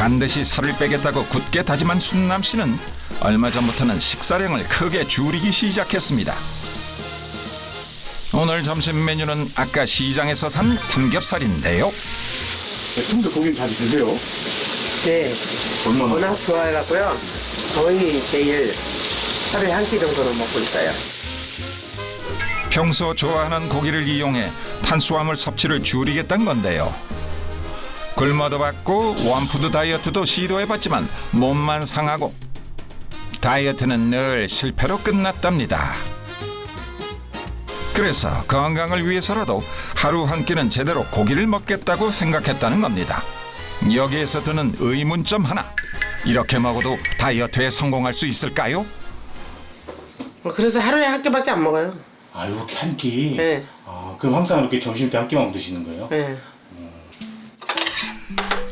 반드시 살을 빼겠다고 굳게 다짐한 순남 씨는 얼마 전부터는 식사량을 크게 줄이기 시작했습니다. 오늘 점심 메뉴는 아까 시장에서 산 삼겹살인데요. 평소 고기를 자주 드세요? 네, 얼마나? 워낙 좋아해갖고요. 거의 매일 하루에 한 끼 정도는 먹고 있어요. 평소 좋아하는 고기를 이용해 탄수화물 섭취를 줄이겠다는 건데요. 굶어도 받고 원푸드 다이어트도 시도해봤지만 몸만 상하고 다이어트는 늘 실패로 끝났답니다. 그래서 건강을 위해서라도 하루 한 끼는 제대로 고기를 먹겠다고 생각했다는 겁니다. 여기에서 드는 의문점 하나. 이렇게 먹어도 다이어트에 성공할 수 있을까요? 그래서 하루에 한 끼밖에 안 먹어요. 아, 이렇게 한 끼? 네. 아, 그럼 항상 이렇게 점심 때 한 끼만 드시는 거예요? 네.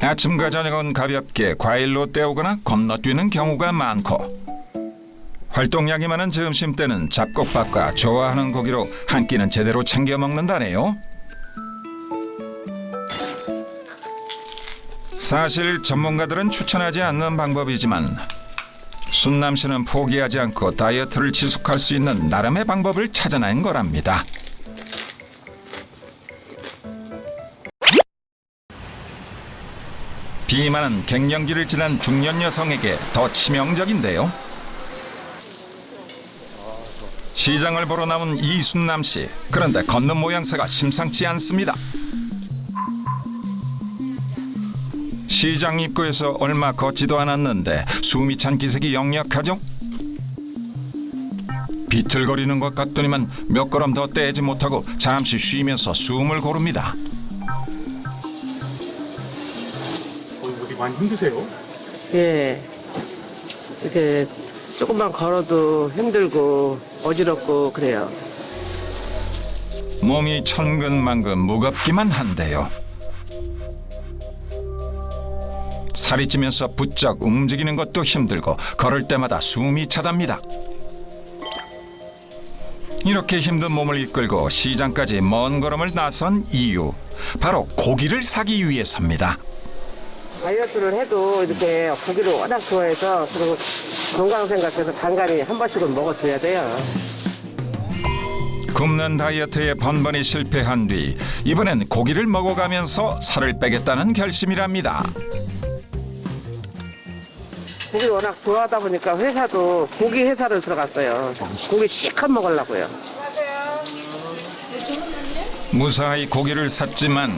아침과 저녁은 가볍게 과일로 때우거나 건너뛰는 경우가 많고 활동량이 많은 점심 때는 잡곡밥과 좋아하는 고기로 한 끼는 제대로 챙겨 먹는다네요. 사실 전문가들은 추천하지 않는 방법이지만 순남 씨는 포기하지 않고 다이어트를 지속할 수 있는 나름의 방법을 찾아낸 거랍니다. 비만은 갱년기를 지난 중년 여성에게 더 치명적인데요. 시장을 보러 나온 이순남 씨. 그런데 걷는 모양새가 심상치 않습니다. 시장 입구에서 얼마 걷지도 않았는데 숨이 찬 기색이 역력하죠. 비틀거리는 것 같더니만 몇 걸음 더 떼지 못하고 잠시 쉬면서 숨을 고릅니다. 어디 많이 힘드세요? 예. 이렇게 조금만 걸어도 힘들고 어지럽고 그래요. 몸이 천근만근 무겁기만 한데요. 살이 찌면서 부쩍 움직이는 것도 힘들고 걸을 때마다 숨이 차답니다. 이렇게 힘든 몸을 이끌고 시장까지 먼 걸음을 나선 이유, 바로 고기를 사기 위해서입니다. 다이어트를 해도 이렇게 고기를 워낙 좋아해서 그리고 건강 생각해서 간간히 한 번씩은 먹어줘야 돼요. 굶는 다이어트에 번번이 실패한 뒤 이번엔 고기를 먹어가면서 살을 빼겠다는 결심이랍니다. 고기를 워낙 좋아하다 보니까 회사도 고기 회사를 들어갔어요. 고기 실컷 먹으려고요. 무사히 고기를 샀지만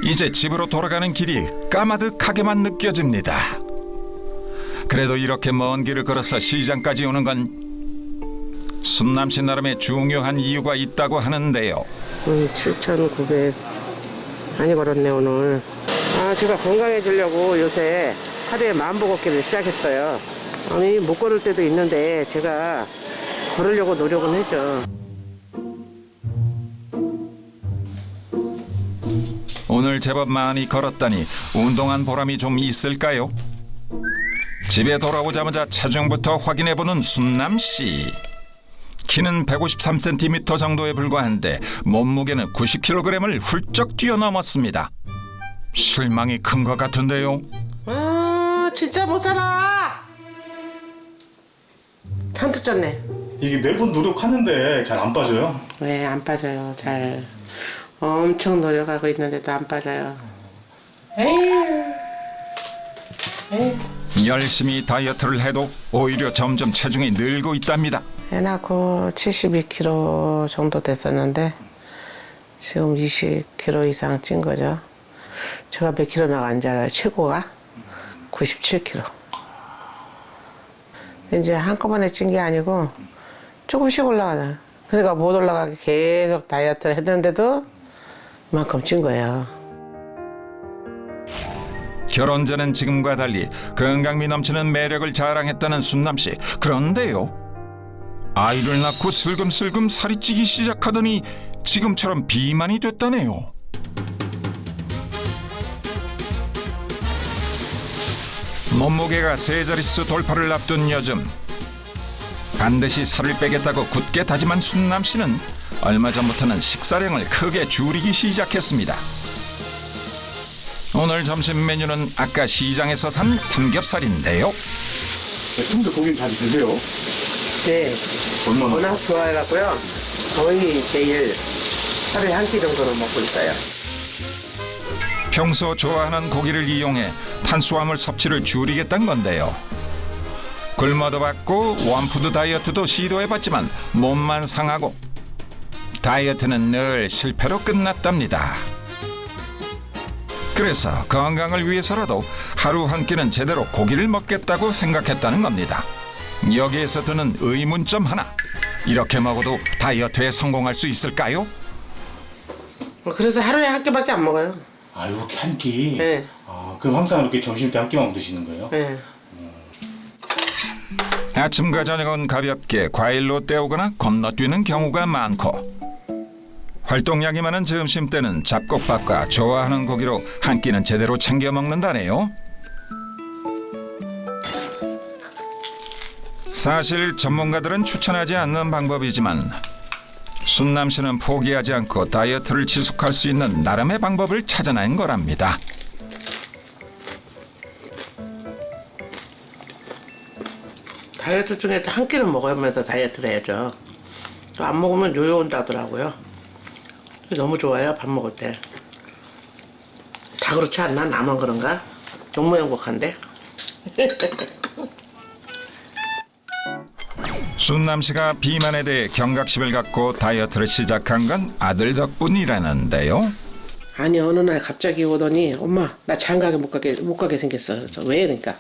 이제 집으로 돌아가는 길이 까마득하게만 느껴집니다. 그래도 이렇게 먼 길을 걸어서 시장까지 오는 건 순남 씨 나름의 중요한 이유가 있다고 하는데요. 7,900 많이 걸었네 오늘. 제가 건강해지려고 요새 하루에 10,000보 걷기를 시작했어요. 아니 못 걸을 때도 있는데 제가 걸으려고 노력은 했죠. 오늘 제법 많이 걸었다니 운동한 보람이 좀 있을까요? 집에 돌아오자마자 체중부터 확인해보는 순남 씨. 키는 153cm 정도에 불과한데 몸무게는 90kg을 훌쩍 뛰어넘었습니다. 실망이 큰 것 같은데요. 진짜 못 살아. 잔뜩 쪘네. 이게 매번 노력하는데 잘 안 빠져요? 왜 안 빠져요? 잘 엄청 노력하고 있는데도 안 빠져요. 열심히 다이어트를 해도 오히려 점점 체중이 늘고 있답니다. 애 낳고 72kg 정도 됐었는데 지금 20kg 이상 찐 거죠. 제가 몇 킬로 나간 줄 알아요? 최고가 97kg. 이제 한꺼번에 찐 게 아니고 조금씩 올라가요. 그러니까 못 올라가게 계속 다이어트를 했는데도 이만큼 찐 거예요. 결혼 전엔 지금과 달리 건강미 넘치는 매력을 자랑했다는 순남 씨. 그런데요, 아이를 낳고 슬금슬금 살이 찌기 시작하더니 지금처럼 비만이 됐다네요. 몸무게가 세 자릿수 돌파를 앞둔 요즘 반드시 살을 빼겠다고 굳게 다짐한 순남 씨는 얼마 전부터는 식사량을 크게 줄이기 시작했습니다. 오늘 점심 메뉴는 아까 시장에서 산 삼겹살인데요. 평소 고기는 잘 드세요? 네, 얼마나? 워낙 좋아해갖고요. 거의 매일 하루에 한 끼 정도는 먹고 있어요. 평소 좋아하는 고기를 이용해 탄수화물 섭취를 줄이겠다는 건데요. 굶어도 받고 원푸드 다이어트도 시도해봤지만 몸만 상하고 다이어트는 늘 실패로 끝났답니다. 그래서 건강을 위해서라도 하루 한 끼는 제대로 고기를 먹겠다고 생각했다는 겁니다. 여기에서 드는 의문점 하나. 이렇게 먹어도 다이어트에 성공할 수 있을까요? 그래서 하루에 한 끼밖에 안 먹어요. 아, 이렇게 한 끼? 네. 아, 그럼 항상 이렇게 점심 때 한 끼만 드시는 거예요? 네. 아침과 저녁은 가볍게 과일로 때우거나 건너뛰는 경우가 많고 활동량이 많은 점심 때는 잡곡밥과 좋아하는 고기로 한 끼는 제대로 챙겨 먹는다네요. 사실 전문가들은 추천하지 않는 방법이지만 순남 씨는 포기하지 않고 다이어트를 지속할 수 있는 나름의 방법을 찾아낸 거랍니다. 다이어트 중에 한 끼는 먹으면서 다이어트를 해야죠. 또 안 먹으면 요요 온다더라고요. 너무 좋아요, 밥 먹을 때. 다 그렇지 않나? 나만 그런가? 너무 행복한데? 순남 씨가 비만에 대해 경각심을 갖고 다이어트를 시작한 건 아들 덕분이라는데요. 아니 어느 날 갑자기 오더니 엄마 나 장가게 못 가게 생겼어. 그래서 왜? 그러니까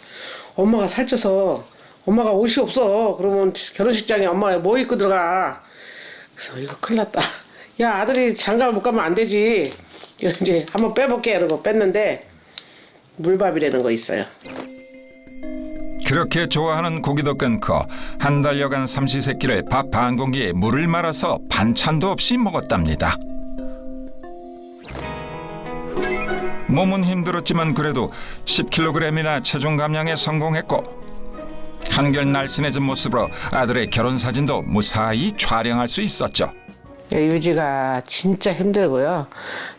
엄마가 살쪄서 엄마가 옷이 없어. 그러면 결혼식장에 엄마가 뭐 입고 들어가. 그래서 이거 큰일 났다. 야 아들이 장가를 못 가면 안 되지. 이제 한번 빼볼게 이러고 뺐는데 물밥이라는 거 있어요. 그렇게 좋아하는 고기도 끊고 한 달여간 삼시세끼를 밥 반 공기에 물을 말아서 반찬도 없이 먹었답니다. 몸은 힘들었지만 그래도 10kg이나 체중 감량에 성공했고 한결 날씬해진 모습으로 아들의 결혼 사진도 무사히 촬영할 수 있었죠. 유지가 진짜 힘들고요.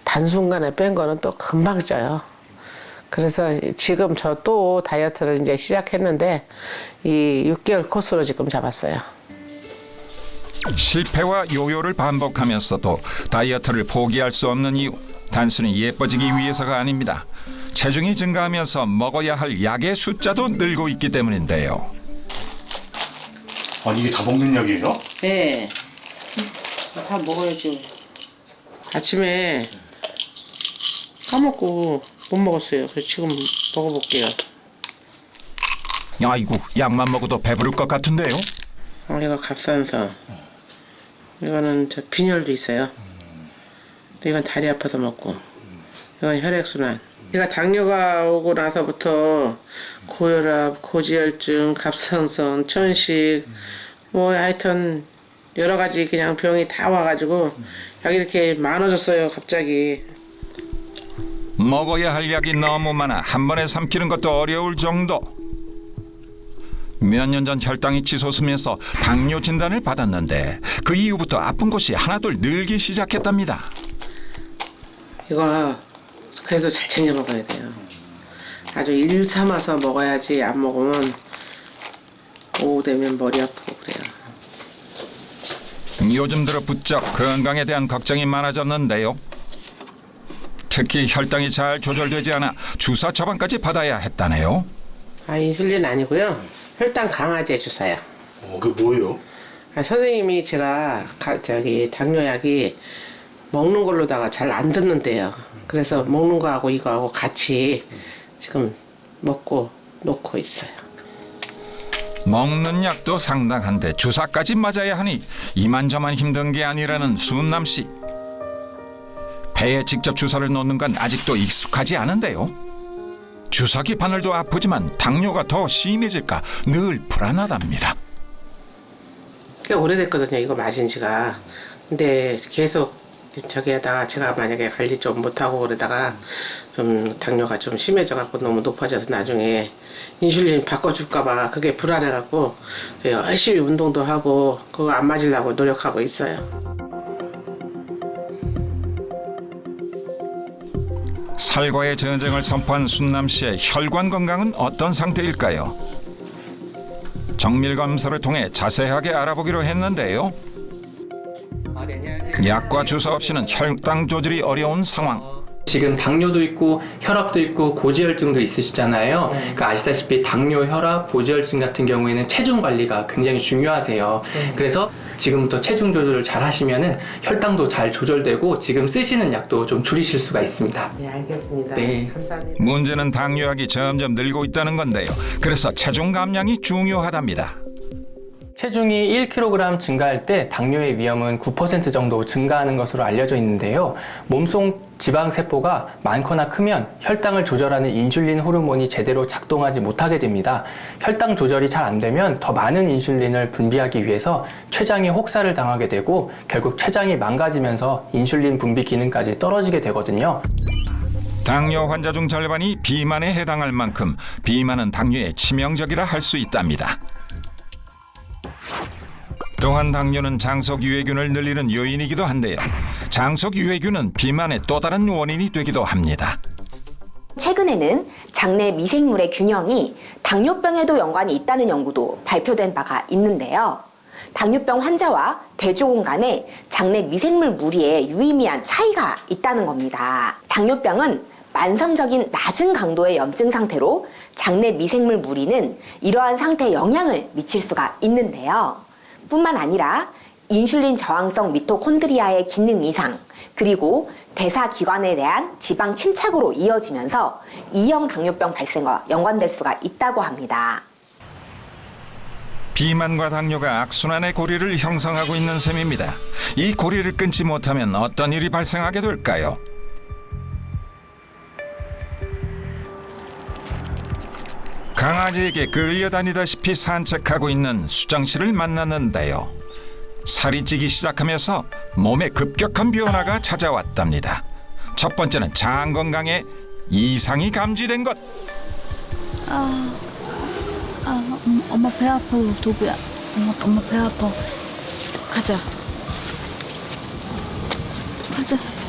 단순간에 뺀 거는 또 금방 쪄요. 그래서 지금 저 또 다이어트를 이제 시작했는데 이 6개월 코스로 지금 잡았어요. 실패와 요요를 반복하면서도 다이어트를 포기할 수 없는 이유 단순히 예뻐지기 위해서가 아닙니다. 체중이 증가하면서 먹어야 할 약의 숫자도 늘고 있기 때문인데요. 아니, 이게 다 먹는 약이에요? 네. 다 먹어야지. 아침에 까먹고 못 먹었어요. 그래서 지금 먹어볼게요. 아이고 약만 먹어도 배부를 것 같은데요. 이거 갑산선. 이거는 저 빈혈도 있어요. 근데 이건 다리 아파서 먹고. 이건 혈액순환. 제가 당뇨가 오고 나서부터 고혈압, 고지혈증, 갑상선, 천식 뭐 하여튼 여러 가지 그냥 병이 다 와가지고 약이 이렇게 많아졌어요 갑자기. 먹어야 할 약이 너무 많아 한 번에 삼키는 것도 어려울 정도. 몇 년 전 혈당이 치솟으면서 당뇨 진단을 받았는데 그 이후부터 아픈 곳이 하나둘 늘기 시작했답니다. 이거 그래도 잘 챙겨 먹어야 돼요. 아주 일 삼아서 먹어야지 안 먹으면 오후 되면 머리 아프고 그래요. 요즘 들어 부쩍 건강에 대한 걱정이 많아졌는데요. 특히 혈당이 잘 조절되지 않아 주사 처방까지 받아야 했다네요. 아 인슐린 아니고요. 혈당 강화제 주사요. 그게 뭐예요? 선생님이 제가 당뇨약이 먹는 걸로다가 잘 안 듣는데요. 그래서 먹는 거하고 이거하고 같이 지금 먹고 놓고 있어요. 먹는 약도 상당한데 주사까지 맞아야 하니 이만저만 힘든 게 아니라는 순남 씨. 배에 직접 주사를 놓는 건 아직도 익숙하지 않은데요. 주사기 바늘도 아프지만 당뇨가 더 심해질까 늘 불안하답니다. 꽤 오래됐거든요. 이거 마신 지가. 근데 계속 저기에다가 제가 만약에 관리 좀 못하고 그러다가 좀 당뇨가 좀 심해져갖고 너무 높아져서 나중에 인슐린 바꿔줄까봐 그게 불안해갖고 열심히 운동도 하고 그거 안 맞으려고 노력하고 있어요. 살과의 전쟁을 선포한 순남 씨의 혈관 건강은 어떤 상태일까요? 정밀 검사를 통해 자세하게 알아보기로 했는데요. 약과 주사 없이는 혈당 조절이 어려운 상황. 지금 당뇨도 있고 혈압도 있고 고지혈증도 있으시잖아요. 그러니까 아시다시피 당뇨, 혈압, 고지혈증 같은 경우에는 체중 관리가 굉장히 중요하세요. 그래서 지금부터 체중 조절을 잘 하시면은 혈당도 잘 조절되고 지금 쓰시는 약도 좀 줄이실 수가 있습니다. 네, 알겠습니다. 네. 감사합니다. 문제는 당뇨약이 점점 늘고 있다는 건데요. 그래서 체중 감량이 중요하답니다. 체중이 1kg 증가할 때 당뇨의 위험은 9% 정도 증가하는 것으로 알려져 있는데요. 몸속 지방세포가 많거나 크면 혈당을 조절하는 인슐린 호르몬이 제대로 작동하지 못하게 됩니다. 혈당 조절이 잘 안 되면 더 많은 인슐린을 분비하기 위해서 췌장이 혹사를 당하게 되고 결국 췌장이 망가지면서 인슐린 분비 기능까지 떨어지게 되거든요. 당뇨 환자 중 절반이 비만에 해당할 만큼 비만은 당뇨에 치명적이라 할 수 있답니다. 또한 당뇨는 장석 유해균을 늘리는 요인이기도 한데요. 장석 유해균은 비만의 또 다른 원인이 되기도 합니다. 최근에는 장내 미생물의 균형이 당뇨병에도 연관이 있다는 연구도 발표된 바가 있는데요. 당뇨병 환자와 대조군 간에 장내 미생물 무리에 유의미한 차이가 있다는 겁니다. 당뇨병은 만성적인 낮은 강도의 염증 상태로 장내 미생물 무리는 이러한 상태에 영향을 미칠 수가 있는데요. 뿐만 아니라 인슐린 저항성 미토콘드리아의 기능 이상, 그리고 대사기관에 대한 지방 침착으로 이어지면서 2형 당뇨병 발생과 연관될 수가 있다고 합니다. 비만과 당뇨가 악순환의 고리를 형성하고 있는 셈입니다. 이 고리를 끊지 못하면 어떤 일이 발생하게 될까요? 강아지에게 끌려다니다시피 산책하고 있는 수정 씨를 만났는데요. 살이 찌기 시작하면서 몸에 급격한 변화가 찾아왔답니다. 첫 번째는 장 건강에 이상이 감지된 것. 엄마 배 아파, 도구야. 엄마 배 아파. 가자.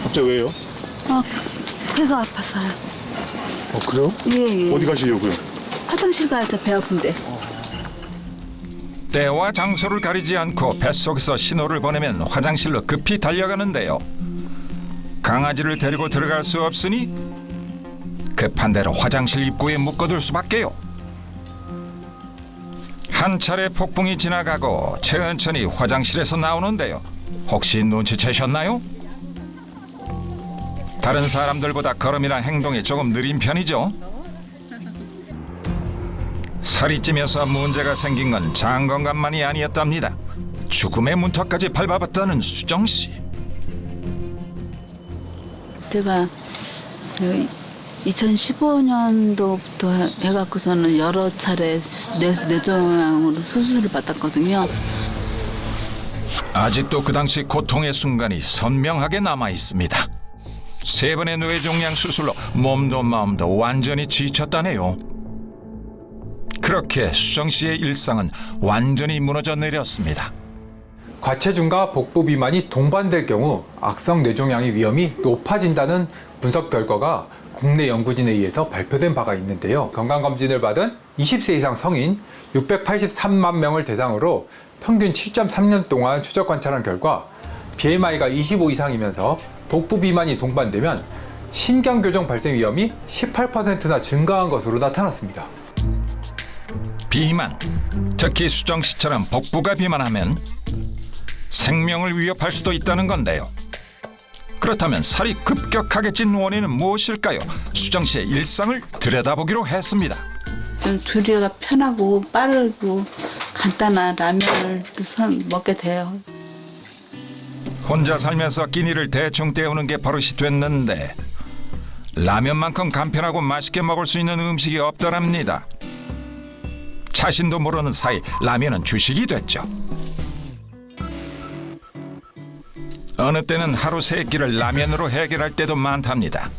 갑자기 왜요? 배가 아파서요. 그래요? 예. 어디 가시려고요? 화장실 가야죠, 배 아픈데. 때와 장소를 가리지 않고 뱃속에서 신호를 보내면 화장실로 급히 달려가는데요. 강아지를 데리고 들어갈 수 없으니 급한 대로 화장실 입구에 묶어둘 수밖에요. 한 차례 폭풍이 지나가고 천천히 화장실에서 나오는데요. 혹시 눈치채셨나요? 다른 사람들보다 걸음이나 행동이 조금 느린 편이죠. 살이 찌면서 문제가 생긴 건 장 건강만이 아니었답니다. 죽음의 문턱까지 밟아봤다는 수정 씨. 제가 2015년도부터 해갖고서는 여러 차례 뇌종양으로 수술을 받았거든요. 아직도 그 당시 고통의 순간이 선명하게 남아 있습니다. 3번의 뇌종양 수술로 몸도 마음도 완전히 지쳤다네요. 그렇게 수정 씨의 일상은 완전히 무너져 내렸습니다. 과체중과 복부 비만이 동반될 경우 악성 뇌종양의 위험이 높아진다는 분석 결과가 국내 연구진에 의해서 발표된 바가 있는데요. 건강검진을 받은 20세 이상 성인 683만 명을 대상으로 평균 7.3년 동안 추적 관찰한 결과 BMI가 25 이상이면서 복부 비만이 동반되면 신경교정 발생 위험이 18%나 증가한 것으로 나타났습니다. 비만, 특히 수정 씨처럼 복부가 비만하면 생명을 위협할 수도 있다는 건데요. 그렇다면 살이 급격하게 찐 원인은 무엇일까요? 수정 씨의 일상을 들여다보기로 했습니다. 좀 조리가 편하고 빠르고 간단한 라면을 먹게 돼요. 혼자 살면서 끼니를 대충 때우는 게 버릇이 됐는데 라면만큼 간편하고 맛있게 먹을 수 있는 음식이 없더랍니다. 자신도 모르는 사이 라면은 주식이 됐죠. 어느 때는 하루 3끼를 라면으로 해결할 때도 많답니다.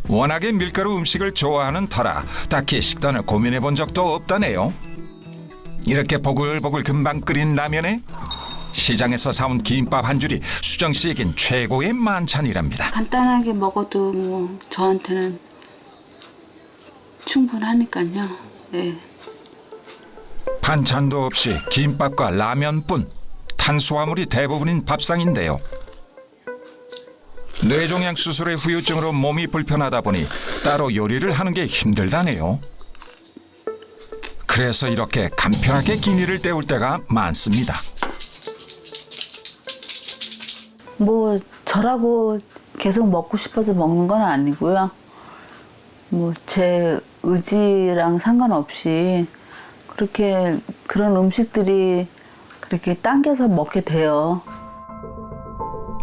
워낙에 밀가루 음식을 좋아하는 터라 딱히 식단을 고민해 본 적도 없다네요. 이렇게 보글보글 금방 끓인 라면에 시장에서 사온 김밥 한 줄이 수정 씨에겐 최고의 만찬이랍니다. 간단하게 먹어도 뭐 저한테는 충분하니까요. 네. 반찬도 없이 김밥과 라면뿐 탄수화물이 대부분인 밥상인데요. 뇌종양 수술의 후유증으로 몸이 불편하다 보니 따로 요리를 하는 게 힘들다네요. 그래서 이렇게 간편하게 끼니를 때울 때가 많습니다. 뭐 저라고 계속 먹고 싶어서 먹는 건 아니고요. 뭐 제 의지랑 상관없이 그렇게 그런 음식들이 그렇게 당겨서 먹게 돼요.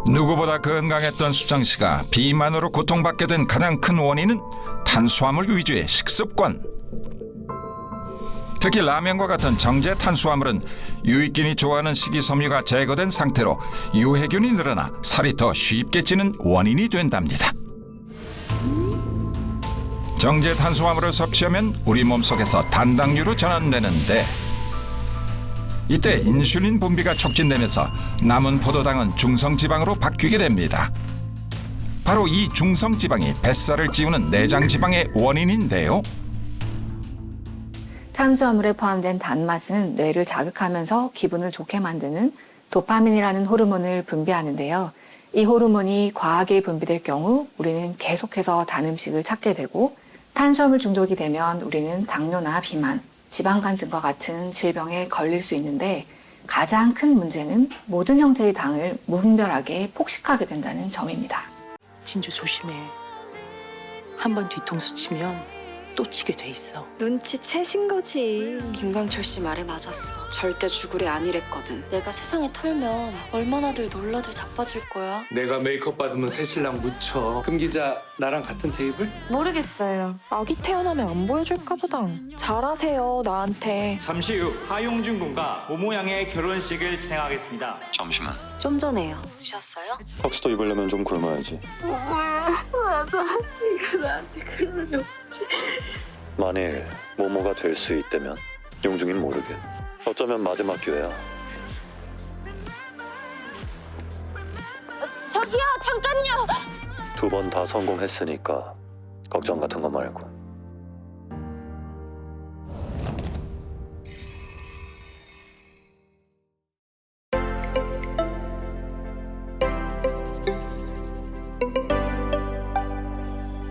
누구보다 건강했던 수정 씨가 비만으로 고통받게 된 가장 큰 원인은 탄수화물 위주의 식습관. 특히 라면과 같은 정제 탄수화물은 유익균이 좋아하는 식이섬유가 제거된 상태로 유해균이 늘어나 살이 더 쉽게 찌는 원인이 된답니다. 정제 탄수화물을 섭취하면 우리 몸속에서 단당류로 전환되는데 이때 인슐린 분비가 촉진되면서 남은 포도당은 중성지방으로 바뀌게 됩니다. 바로 이 중성지방이 뱃살을 찌우는 내장지방의 원인인데요. 탄수화물에 포함된 단맛은 뇌를 자극하면서 기분을 좋게 만드는 도파민이라는 호르몬을 분비하는데요. 이 호르몬이 과하게 분비될 경우 우리는 계속해서 단 음식을 찾게 되고 탄수화물 중독이 되면 우리는 당뇨나 비만, 지방간 등과 같은 질병에 걸릴 수 있는데 가장 큰 문제는 모든 형태의 당을 무분별하게 폭식하게 된다는 점입니다. 진주 조심해. 한 번 뒤통수 치면 또 치게 돼 있어. 눈치채신 거지. 김강철 씨 말에 맞았어. 절대 죽으리 아니랬거든. 내가 세상에 털면 얼마나들 놀라들 자빠질 거야. 내가 메이크업 받으면 새 신랑 묻혀. 금 기자 나랑 같은 테이블? 모르겠어요. 아기 태어나면 안 보여줄까 보다. 잘하세요, 나한테. 잠시 후 하용준 군과 모모양의 결혼식을 진행하겠습니다. 잠시만. 좀 전에요. 드셨어요? 턱스도 입으려면 좀 굶어야지. 맞아. 이거 나한테 그러면 없지. 만일 모모가 될 수 있다면 용중인 모르게. 어쩌면 마지막 기회야. 저기요, 잠깐요. 2번 다 성공했으니까 걱정 같은 거 말고.